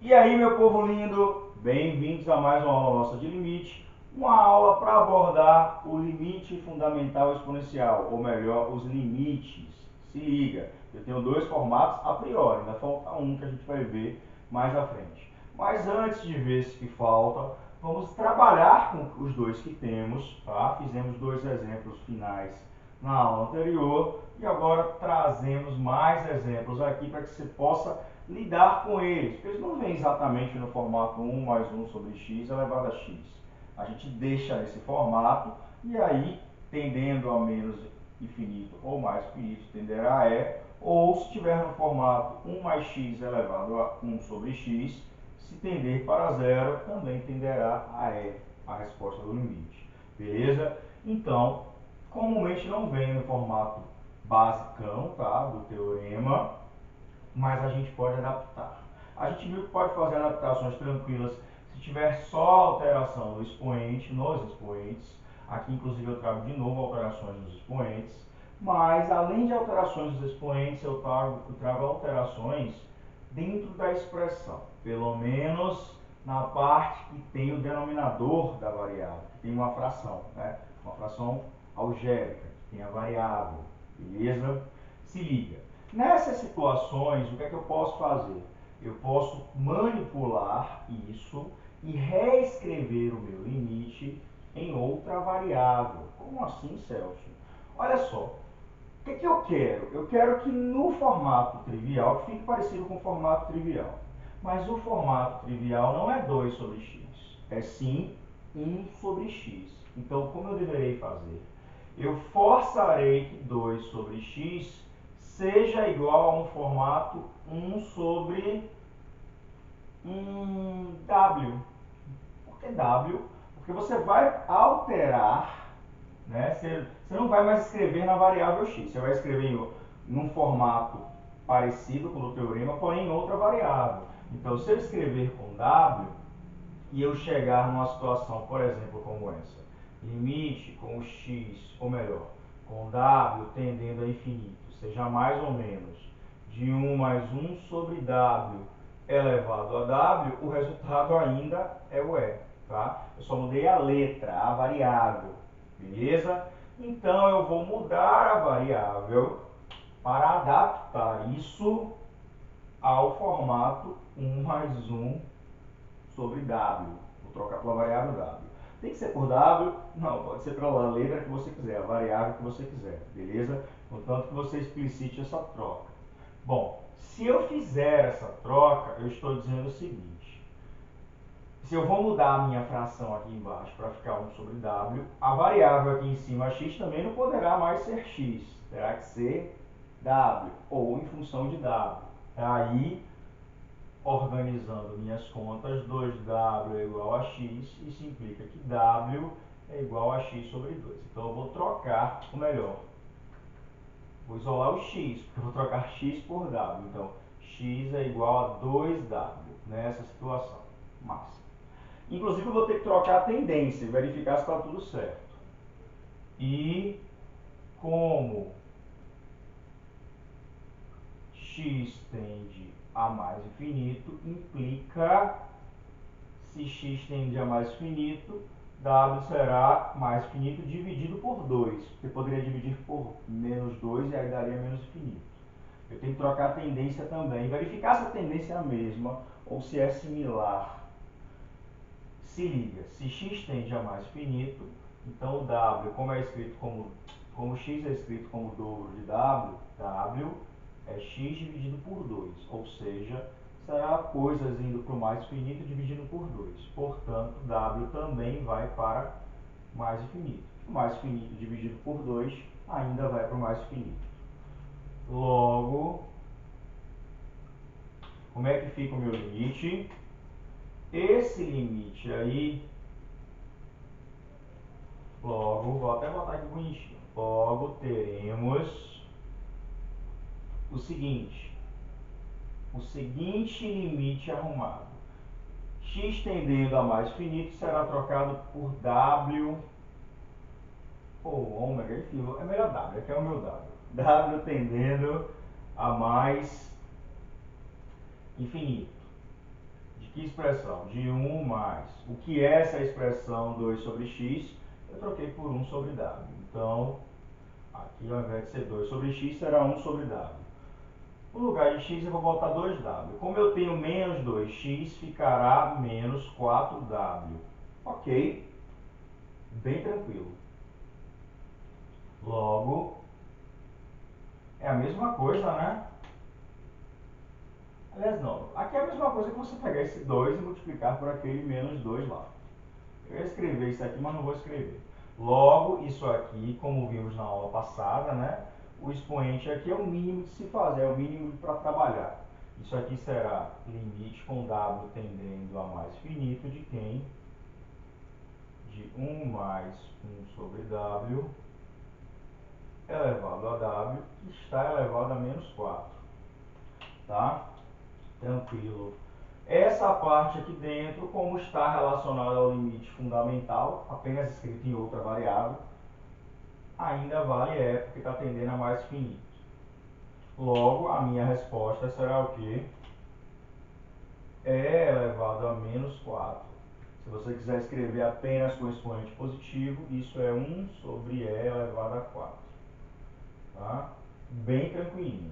E aí, meu povo lindo, bem-vindos a mais uma aula nossa de limite, uma aula para abordar o limite fundamental exponencial, ou melhor, os limites. Se liga, eu tenho dois formatos a priori, ainda falta um que a gente vai ver mais à frente. Mas antes de ver esse que falta, vamos trabalhar com os dois que temos, tá? Fizemos dois exemplos finais na aula anterior e agora trazemos mais exemplos aqui para que você possa lidar com eles, porque eles não vêm exatamente no formato 1 mais 1 sobre x elevado a x. A gente deixa nesse formato e aí, tendendo a menos infinito ou mais infinito, tenderá a e, ou se estiver no formato 1 mais x elevado a 1 sobre x, se tender para zero, também tenderá a e, a resposta do limite. Beleza? Então, comumente não vem no formato basicão, tá, do teorema, mas a gente pode adaptar. A gente viu que pode fazer adaptações tranquilas se tiver só alteração do expoente nos expoentes. Aqui, inclusive, eu trago de novo alterações nos expoentes. Mas, além de alterações dos expoentes, eu trago alterações dentro da expressão. Pelo menos na parte que tem o denominador da variável, que tem uma fração, né? Uma fração algébrica, que tem a variável. Beleza? Se liga. Nessas situações, o que é que eu posso fazer? Eu posso manipular isso e reescrever o meu limite em outra variável. Como assim, Celso? Olha só, o que é que eu quero? Eu quero que no formato trivial, que fique parecido com o formato trivial. Mas o formato trivial não é 2 sobre x, é sim 1 sobre x. Então, como eu deverei fazer? Eu forçarei que 2 sobre x seja igual a um formato 1 sobre w. Por que w? Porque você vai alterar, né? Você não vai mais escrever na variável x, você vai escrever num formato parecido com o do teorema, porém em outra variável. Então, se eu escrever com w e eu chegar numa situação, por exemplo, como essa, limite com x, ou melhor, com w tendendo a infinito, seja mais ou menos de 1 mais 1 sobre w elevado a w, o resultado ainda é o e, tá? Eu só mudei a letra, a variável, beleza? Então eu vou mudar a variável para adaptar isso ao formato 1 mais 1 sobre w. Vou trocar pela variável w. Tem que ser por w? Não, pode ser pela letra que você quiser, a variável que você quiser, beleza? Contanto que você explicite essa troca. Bom, se eu fizer essa troca, eu estou dizendo o seguinte: se eu vou mudar a minha fração aqui embaixo para ficar 1 sobre w, a variável aqui em cima, x, também não poderá mais ser x, terá que ser w, ou em função de w. Aí, organizando minhas contas, 2w é igual a x, isso implica que w é igual a x sobre 2. Então eu vou trocar, ou melhor, vou isolar o x, porque eu vou trocar x por w. Então, x é igual a 2w nessa situação. Massa. Inclusive, eu vou ter que trocar a tendência, verificar se está tudo certo. E como x tende a mais infinito, implica, se x tende a mais infinito, w será mais infinito dividido por 2. Porque poderia dividir por menos 2 e aí daria menos infinito. Eu tenho que trocar a tendência também, verificar se a tendência é a mesma ou se é similar. Se liga, se x tende a mais infinito, então o w, como x é escrito como o dobro de w é x dividido por 2, ou seja, será coisas indo para o mais infinito dividido por 2. Portanto, w também vai para mais infinito. O mais infinito dividido por 2 ainda vai para o mais infinito. Logo, como é que fica o meu limite? Esse limite aí, logo, vou até botar aqui bonitinho. Logo, teremos o seguinte limite arrumado. X tendendo a mais infinito será trocado por w, ou ômega, enfim, é melhor w, aqui é o meu w. W tendendo a mais infinito. que expressão? De 1 mais. O que é essa expressão 2 sobre x? Eu troquei por 1 sobre w. Então, aqui ao invés de ser 2 sobre x, será 1 sobre w. No lugar de x eu vou botar 2w. Como eu tenho menos 2x, ficará menos 4w. Ok? Bem tranquilo. Logo, é a mesma coisa, né? Aliás, não. Aqui é a mesma coisa que você pegar esse 2 e multiplicar por aquele menos 2 lá. Eu ia escrever isso aqui, mas não vou escrever. Logo, isso aqui, como vimos na aula passada, né? O expoente aqui é o mínimo de se fazer, é o mínimo para trabalhar. Isso aqui será limite com w tendendo a mais finito de quem? De 1 mais 1 sobre w elevado a w, que está elevado a menos 4. Tá? Tranquilo. Essa parte aqui dentro, como está relacionada ao limite fundamental, apenas escrito em outra variável, ainda vale porque está tendendo a mais finito. Logo, a minha resposta será o quê? E elevado a menos 4. Se você quiser escrever apenas com expoente positivo, isso é 1 sobre E elevado a 4. Tá? Bem tranquilinho.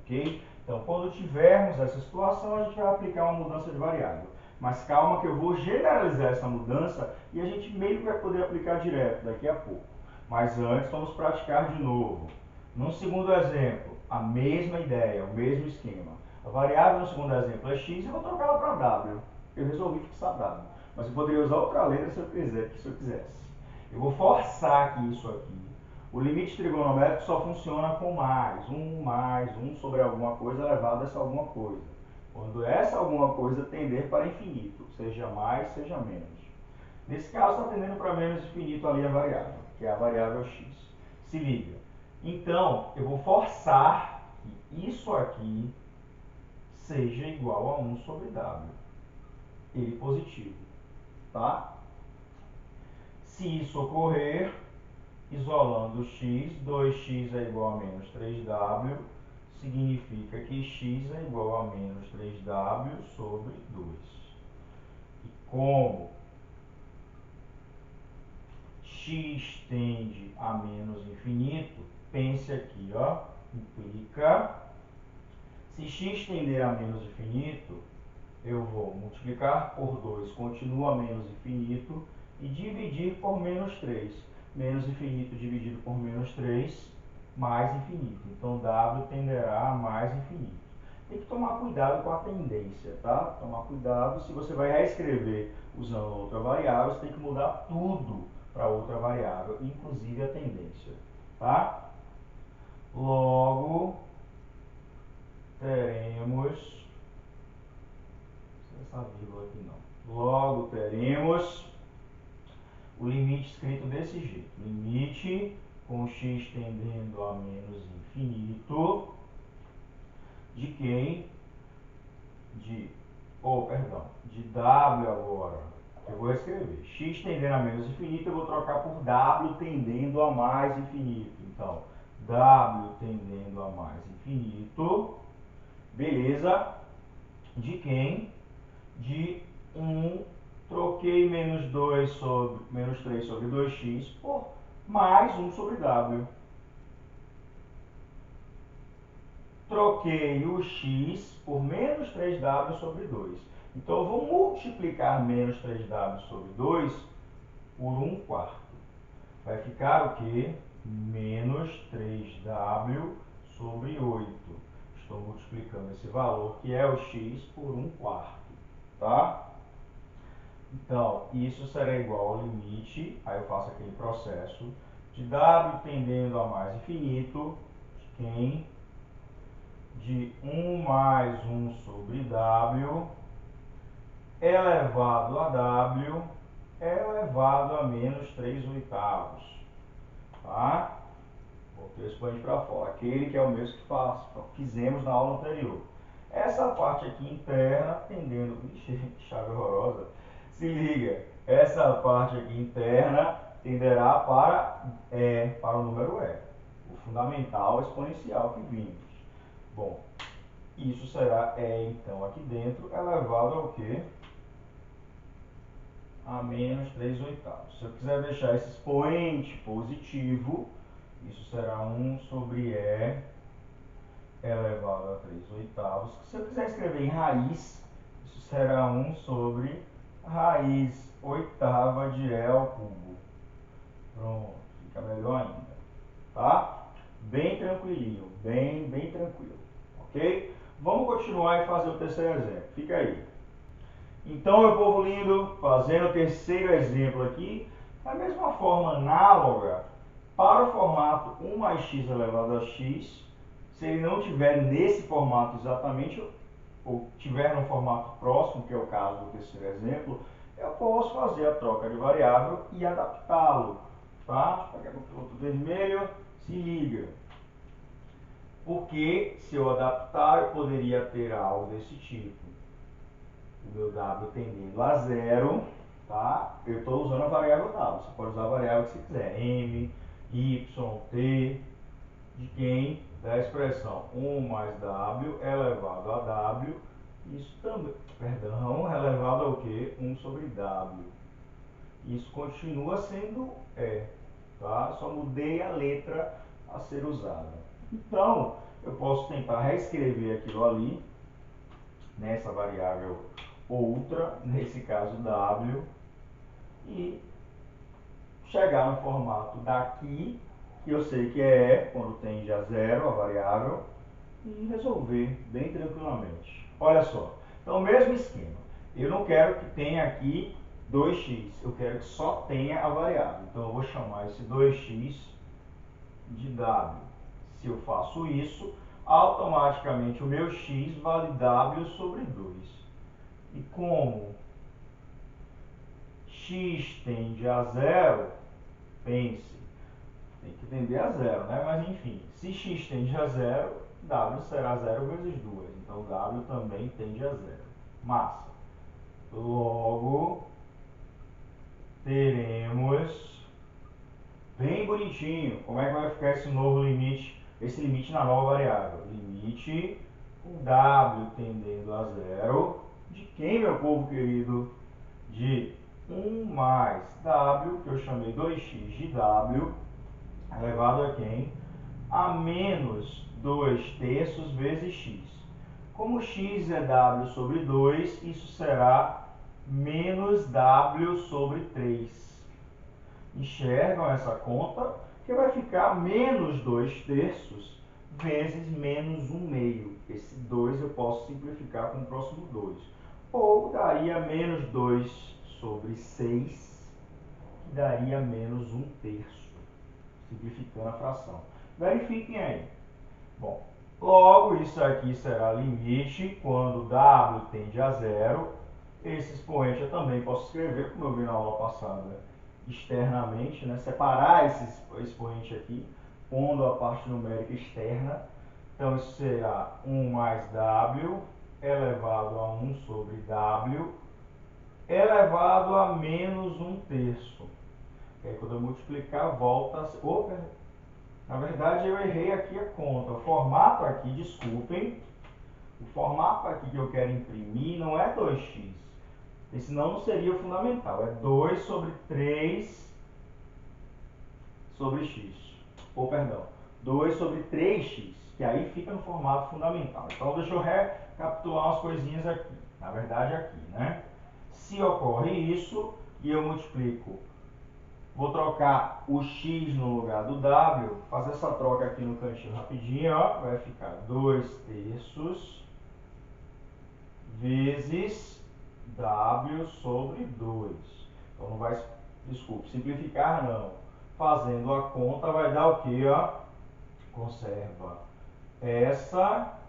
Ok? Então, quando tivermos essa situação, a gente vai aplicar uma mudança de variável. Mas calma que eu vou generalizar essa mudança e a gente meio que vai poder aplicar direto daqui a pouco. Mas antes, vamos praticar de novo. No segundo exemplo, a mesma ideia, o mesmo esquema. A variável no segundo exemplo é x, eu vou trocar ela para w. Eu resolvi fixar w. Mas eu poderia usar outra letra se eu quisesse. Eu vou forçar aqui isso aqui. O limite trigonométrico só funciona com mais 1 sobre alguma coisa elevado a essa alguma coisa. Quando essa alguma coisa tender para infinito, seja mais, seja menos. Nesse caso está tendendo para menos infinito ali a variável, que é a variável x. Se liga. Então, eu vou forçar que isso aqui seja igual a 1 sobre w. Ele positivo. Tá? Se isso ocorrer, isolando x, 2x é igual a menos 3w, significa que x é igual a menos 3w sobre 2. E como x tende a menos infinito, pense aqui, ó, implica, se x tender a menos infinito, eu vou multiplicar por 2, continua menos infinito, e dividir por menos 3. Menos infinito dividido por menos 3, mais infinito. Então, w tenderá a mais infinito. Tem que tomar cuidado com a tendência, tá? Tomar cuidado, se você vai reescrever usando outra variável, você tem que mudar tudo para outra variável, inclusive a tendência, tá? Logo, teremos... essa vírgula aqui não. Logo, teremos o limite escrito desse jeito. Limite com x tendendo a menos infinito de quem? De w agora. Eu vou escrever. X tendendo a menos infinito, eu vou trocar por w tendendo a mais infinito. Então, w tendendo a mais infinito, beleza? De quem? De 1, troquei menos 2 sobre menos 3 sobre 2x por mais 1 sobre w. Troquei o x por menos 3w sobre 2. Então, eu vou multiplicar menos 3w sobre 2 por 1 quarto. Vai ficar o quê? Menos 3w sobre 8. Estou multiplicando esse valor, que é o x, por 1 quarto. Tá? Então, isso será igual ao limite, aí eu faço aquele processo, de w tendendo a mais infinito, de quem? De 1 mais 1 sobre w, elevado a w, elevado a menos 3 oitavos. Tá? Botei o expoente para fora, aquele que é o mesmo que fizemos na aula anterior. Essa parte aqui interna, tendendo... Ixi, chave horrorosa. Se liga, essa parte aqui interna tenderá para o número e, o fundamental exponencial que vimos. Bom, Isso será E, então, aqui dentro, elevado ao quê? A menos 3 oitavos. Se eu quiser deixar esse expoente positivo, isso será 1 sobre E elevado a 3 oitavos. Se eu quiser escrever em raiz, isso será 1 sobre raiz oitava de E ao cubo. Pronto, fica melhor ainda, tá? Bem tranquilinho, bem tranquilo, ok? Vamos continuar e fazer o terceiro exemplo, fica aí. Então, meu povo lindo, fazendo o terceiro exemplo aqui, da mesma forma análoga, para o formato 1 mais x elevado a x, se ele não tiver nesse formato exatamente, ou tiver no formato próximo, que é o caso do terceiro exemplo, eu posso fazer a troca de variável e adaptá-lo. Tá? Pegar o ponto vermelho, se liga. Porque se eu adaptar, eu poderia ter algo desse tipo. O meu W tendendo a zero, tá? Eu estou usando a variável W. Você pode usar a variável que você quiser. M, Y, T, de quem? Da expressão 1 mais W elevado a W. Isso também, perdão, elevado ao quê? 1 sobre W. Isso continua sendo E, tá? Só mudei a letra a ser usada. Então, eu posso tentar reescrever aquilo ali, nessa variável outra, nesse caso W, e chegar no formato daqui, que eu sei que é E, quando tende a zero a variável, e resolver bem tranquilamente. Olha só, então mesmo esquema. Eu não quero que tenha aqui 2x, eu quero que só tenha a variável. Então eu vou chamar esse 2x de W. Se eu faço isso, automaticamente o meu x vale W sobre 2. E como x tende a zero, pense, tem que tender a zero, né? Mas enfim, se x tende a zero, W será 0 vezes 2. Então W também tende a zero. Massa. Logo, teremos bem bonitinho. Como é que vai ficar esse novo limite? Esse limite na nova variável. Limite com W tendendo a zero. De quem, meu povo querido? De 1 mais W, que eu chamei 2x de W, elevado a quem? A menos 2 terços vezes x. Como x é W sobre 2, isso será menos W sobre 3. Enxergam essa conta? Que vai ficar menos 2 terços vezes menos 1 meio. Esse 2 eu posso simplificar com o próximo 2. Ou daria menos 2 sobre 6, que daria menos 1 terço, simplificando a fração. Verifiquem aí. Bom, logo isso aqui será limite quando W tende a zero. Esse expoente eu também posso escrever, como eu vi na aula passada, externamente, né? Separar esse expoente aqui, pondo a parte numérica externa. Então isso será 1 mais W elevado a 1 sobre W elevado a menos 1 terço. E aí quando eu multiplicar, volta a ser... Opa, na verdade eu errei aqui a conta. O formato aqui, desculpem, o formato aqui que eu quero imprimir não é 2x. Porque senão não seria o fundamental. É 2 sobre 3 sobre x. Ou, perdão, 2 sobre 3x, que aí fica no formato fundamental. Então, deixa eu recapitular umas coisinhas aqui. Na verdade, aqui, né? Se ocorre isso, e eu multiplico, vou trocar o x no lugar do w, fazer essa troca aqui no cantinho rapidinho, ó, vai ficar 2 terços vezes w sobre 2. Então, não vai, desculpe, simplificar não. Fazendo a conta, vai dar o quê, ó? Conserva essa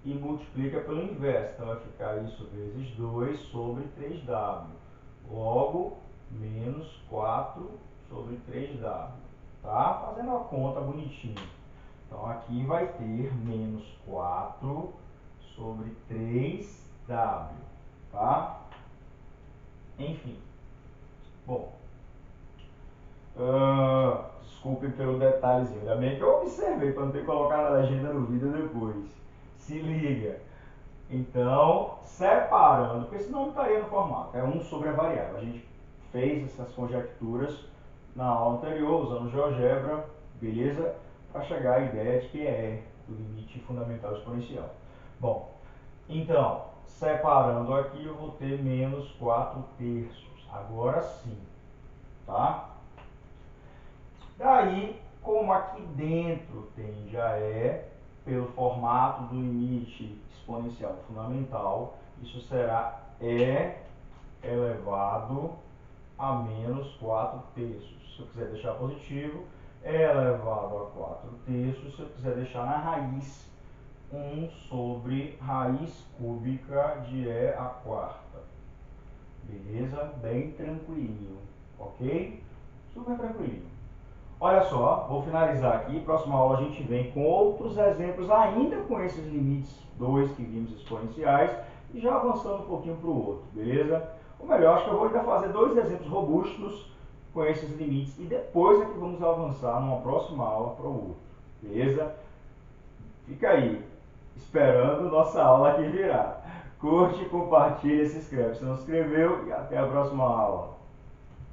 e multiplica pelo inverso. Então, vai ficar isso vezes 2 sobre 3w. Logo, menos 4 sobre 3w. Tá? Fazendo a conta bonitinho. Então, aqui vai ter menos 4 sobre 3w. Tá? Enfim. Bom. Desculpem pelo detalhezinho. Ainda bem que eu observei para não ter colocado a legenda no vídeo depois. Se liga. Então, separando, porque senão não estaria no formato, é 1 sobre a variável. A gente fez essas conjecturas na aula anterior, usando GeoGebra, beleza? Para chegar à ideia de que é o limite fundamental exponencial. Bom, então, separando aqui, eu vou ter menos 4/3. Agora sim, tá? Daí, como aqui dentro tem já é, pelo formato do limite exponencial fundamental, isso será E elevado a menos 4/3. Se eu quiser deixar positivo, E elevado a 4/3. Se eu quiser deixar na raiz, 1 sobre raiz cúbica de E à quarta. Beleza? Bem tranquilinho, ok? Super tranquilinho. Olha só, vou finalizar aqui. Próxima aula a gente vem com outros exemplos, ainda com esses limites 2 que vimos exponenciais, e já avançando um pouquinho para o outro, beleza? Ou melhor, acho que eu vou ainda fazer 2 exemplos robustos com esses limites, e depois é que vamos avançar numa próxima aula para o outro, beleza? Fica aí, esperando nossa aula que virá. Curte, compartilha, se inscreve se não se inscreveu, e até a próxima aula.